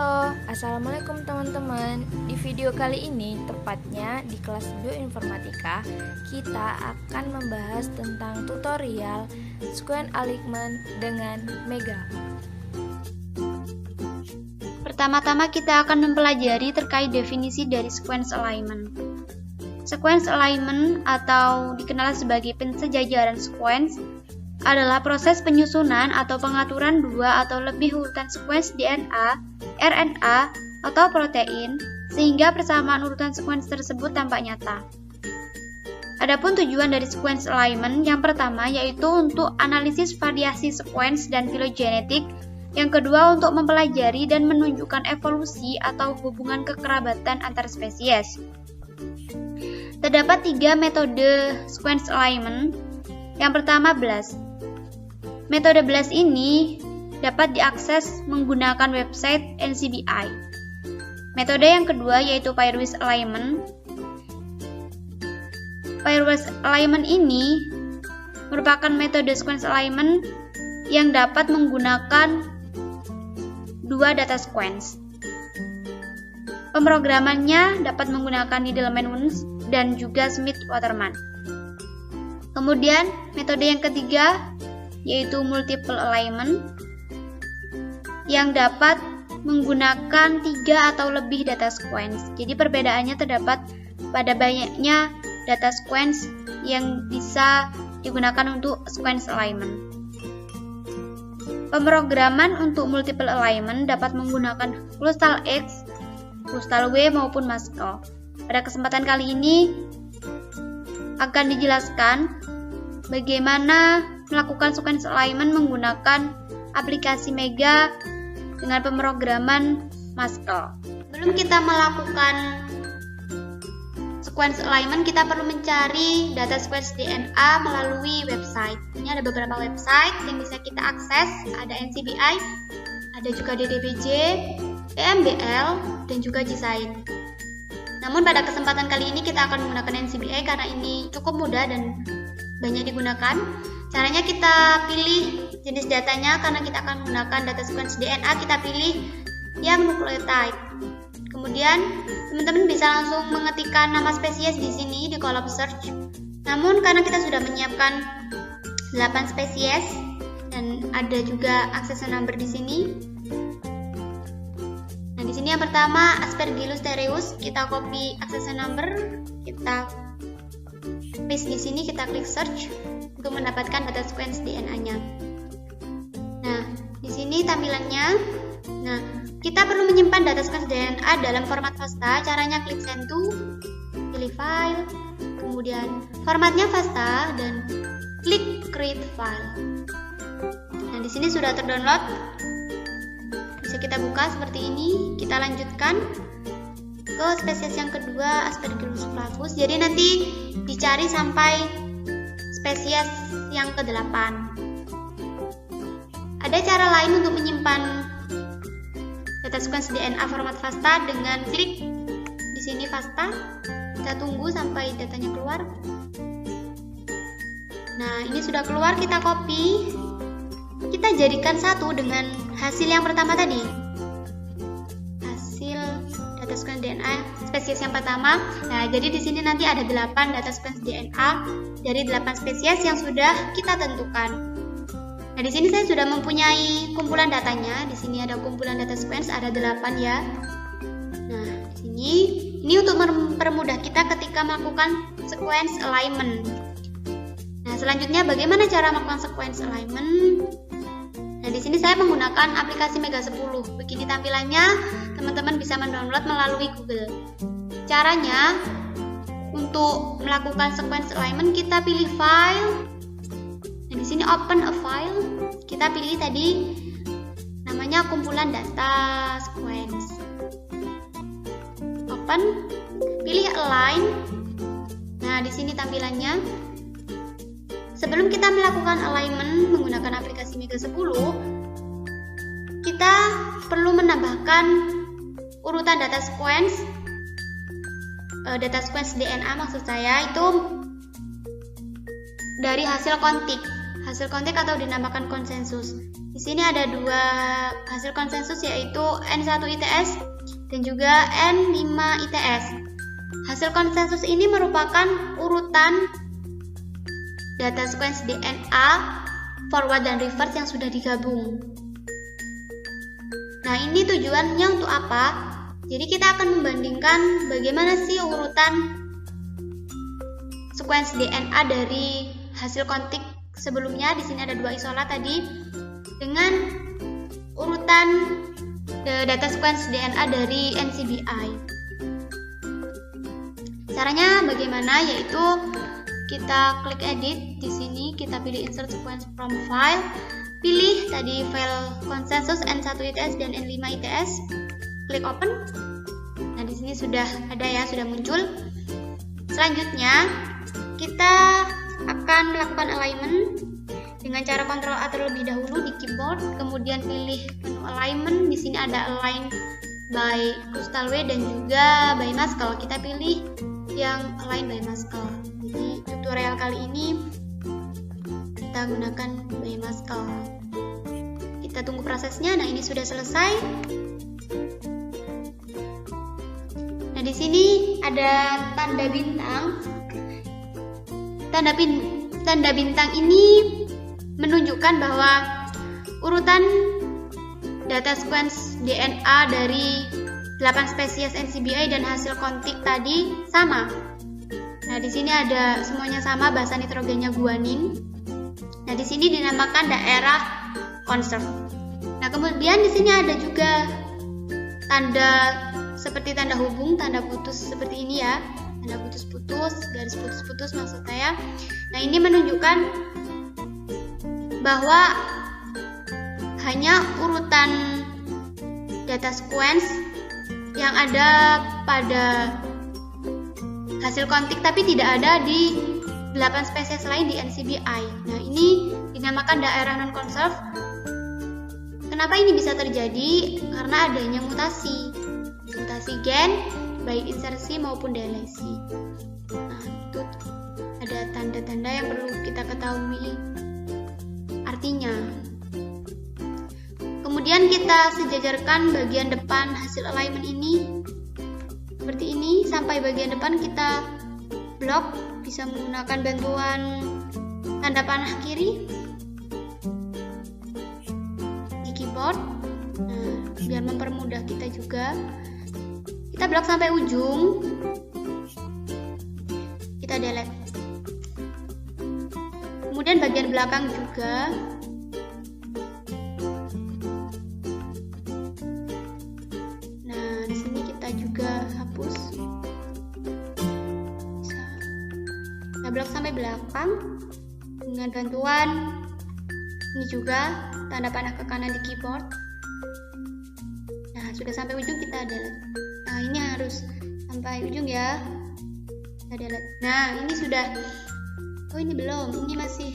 Halo, Assalamualaikum teman-teman. Di video kali ini, tepatnya di kelas Bioinformatika, kita akan membahas tentang tutorial sequence alignment dengan Mega. Pertama-tama kita akan mempelajari terkait definisi dari sequence alignment. Sequence alignment atau dikenal sebagai pensejajaran sequence adalah proses penyusunan atau pengaturan dua atau lebih urutan sequence DNA, RNA, atau protein sehingga persamaan urutan sequence tersebut tampak nyata. Adapun tujuan dari sequence alignment yang pertama yaitu untuk analisis variasi sequence dan filogenetik, yang kedua untuk mempelajari dan menunjukkan evolusi atau hubungan kekerabatan antar spesies. Terdapat 3 metode sequence alignment. Yang pertama BLAST. Metode BLAST ini dapat diakses menggunakan website NCBI. Metode yang kedua yaitu pairwise alignment. Pairwise alignment ini merupakan metode sequence alignment yang dapat menggunakan dua data sequence. Pemrogramannya dapat menggunakan Needleman-Wunsch dan juga Smith-Waterman. Kemudian metode yang ketiga yaitu multiple alignment yang dapat menggunakan 3 atau lebih data sequence. Jadi perbedaannya terdapat pada banyaknya data sequence yang bisa digunakan untuk sequence alignment. Pemrograman untuk multiple alignment dapat menggunakan Clustal X, Clustal W maupun Maskell. Pada kesempatan kali ini akan dijelaskan bagaimana melakukan sequence alignment menggunakan aplikasi Mega dengan pemrograman Maskell. Sebelum kita melakukan sequence alignment, kita perlu mencari data sequence DNA melalui website. Ini ada beberapa website yang bisa kita akses, ada NCBI, ada juga DDBJ, EMBL, dan juga GScience. Namun pada kesempatan kali ini kita akan menggunakan NCBI karena ini cukup mudah dan banyak digunakan. Caranya kita pilih jenis datanya, karena kita akan menggunakan data sequence DNA, kita pilih yang nucleotide. Kemudian teman-teman bisa langsung mengetikkan nama spesies di sini di kolom search. Namun karena kita sudah menyiapkan 8 spesies dan ada juga accession number di sini. Nah, di sini yang pertama Aspergillus terreus, kita copy accession number, kita paste di sini, kita klik search untuk mendapatkan data sequence DNA-nya. Nah, di sini tampilannya. Nah, kita perlu menyimpan data sequence DNA dalam format FASTA. Caranya klik send to, pilih file, kemudian formatnya FASTA dan klik create file. Nah, di sini sudah terdownload. Bisa kita buka seperti ini. Kita lanjutkan ke spesies yang kedua, Aspergillus flavus. Jadi nanti dicari sampai spesies yang ke-8. Ada cara lain untuk menyimpan data sequence DNA format FASTA dengan klik di sini FASTA. Kita tunggu sampai datanya keluar. Nah, ini sudah keluar, kita copy. Kita jadikan satu dengan hasil yang pertama tadi. Hasil data sequence DNA spesies yang pertama. Nah, jadi di sini nanti ada 8 data sequence DNA dari 8 spesies yang sudah kita tentukan. Nah, di sini saya sudah mempunyai kumpulan datanya. Di sini ada kumpulan data sequence, ada 8 ya. Nah, di sini ini untuk mempermudah kita ketika melakukan sequence alignment. Nah, selanjutnya bagaimana cara melakukan sequence alignment? Nah, di sini saya menggunakan aplikasi Mega 10. Begini tampilannya, teman-teman bisa mendownload melalui Google. Caranya, untuk melakukan sequence alignment, kita pilih file. Nah, di sini open a file. Kita pilih tadi namanya kumpulan data sequence. Open, pilih align. Nah, di sini tampilannya. Sebelum kita melakukan alignment menggunakan aplikasi Mega 10, kita perlu menambahkan urutan data sequence DNA maksud saya itu dari hasil kontik atau dinamakan konsensus. Di sini ada dua hasil konsensus, yaitu N1 ITS dan juga N5 ITS. Hasil konsensus ini merupakan urutan data sequence DNA forward dan reverse yang sudah digabung. Nah, ini tujuannya untuk apa? Jadi kita akan membandingkan bagaimana sih urutan sequence DNA dari hasil kontik sebelumnya. Di sini ada dua isolat tadi dengan urutan data sequence DNA dari NCBI. Caranya bagaimana? Yaitu kita klik edit, di sini kita pilih insert sequence from file, pilih tadi file konsensus N1 ITS dan N5 ITS, klik open. Nah, di sini sudah ada ya, sudah muncul. Selanjutnya kita akan melakukan alignment dengan cara Ctrl A terlebih dahulu di keyboard, kemudian pilih menu alignment. Di sini ada align by Crystal W dan juga by Muscle. Kita pilih yang align by Muscle. Jadi tutorial kali ini kita gunakan by Muscle. Kita tunggu prosesnya. Nah, ini sudah selesai. Nah, di sini ada tanda bintang. Tanda bintang ini menunjukkan bahwa urutan data sequence DNA dari 8 spesies NCBI dan hasil kontik tadi sama. Nah, di sini ada semuanya sama, basa nitrogennya guanin. Nah, di sini dinamakan daerah conserve. Nah, kemudian di sini ada juga tanda seperti tanda hubung, tanda putus seperti ini ya. Tanda putus-putus, garis putus-putus maksud saya. Nah, ini menunjukkan bahwa hanya urutan data sequence yang ada pada hasil kontik tapi tidak ada di 8 spesies lain di NCBI. Nah, ini dinamakan daerah non-conserve. Kenapa ini bisa terjadi? Karena adanya mutasi gen, baik insersi maupun delesi. Nah, itu ada tanda-tanda yang perlu kita ketahui artinya. Kemudian kita sejajarkan bagian depan hasil alignment ini seperti ini, sampai bagian depan kita blok, bisa menggunakan bantuan tanda panah kiri di keyboard. Nah, biar mempermudah kita juga, kita blok sampai ujung, kita delete. Kemudian bagian belakang juga. Nah, di sini kita juga hapus. Kita blok sampai belakang dengan bantuan ini juga tanda panah ke kanan di keyboard. Nah, sudah sampai ujung, kita delete. Nah, ini harus sampai ujung ya, kita delete. Nah, ini sudah. Oh, ini belum, ini masih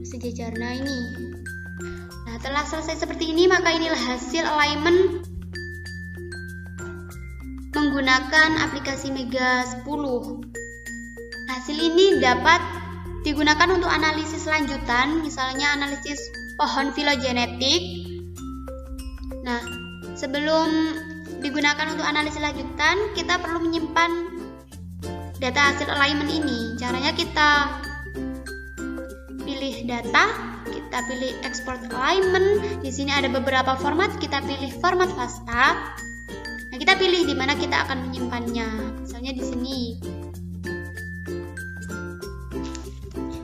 sejajar. Nah, ini. Nah, setelah selesai seperti ini, maka inilah hasil alignment menggunakan aplikasi Mega 10. Hasil ini dapat digunakan untuk analisis lanjutan, misalnya analisis pohon filogenetik. Nah, sebelum digunakan untuk analisis lanjutan, kita perlu menyimpan data hasil alignment ini. Caranya kita pilih data, kita pilih export alignment. Di sini ada beberapa format, kita pilih format FASTA. Nah, kita pilih di mana kita akan menyimpannya. Misalnya di sini.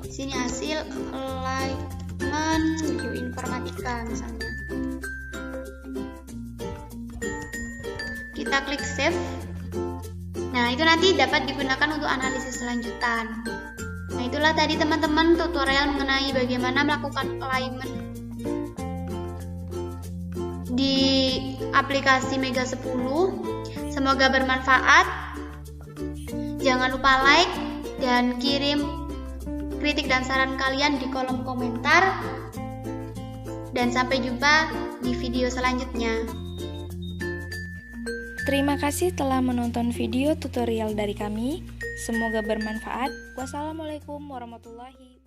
Di sini hasil alignment bioinformatika misalnya. Kita klik save. Nah, itu nanti dapat digunakan untuk analisis lanjutan. Nah, itulah tadi teman-teman tutorial mengenai bagaimana melakukan alignment di aplikasi Mega 10. Semoga bermanfaat. Jangan lupa like dan kirim kritik dan saran kalian di kolom komentar. Dan sampai jumpa di video selanjutnya. Terima kasih telah menonton video tutorial dari kami. Semoga bermanfaat. Wassalamualaikum warahmatullahi wabarakatuh.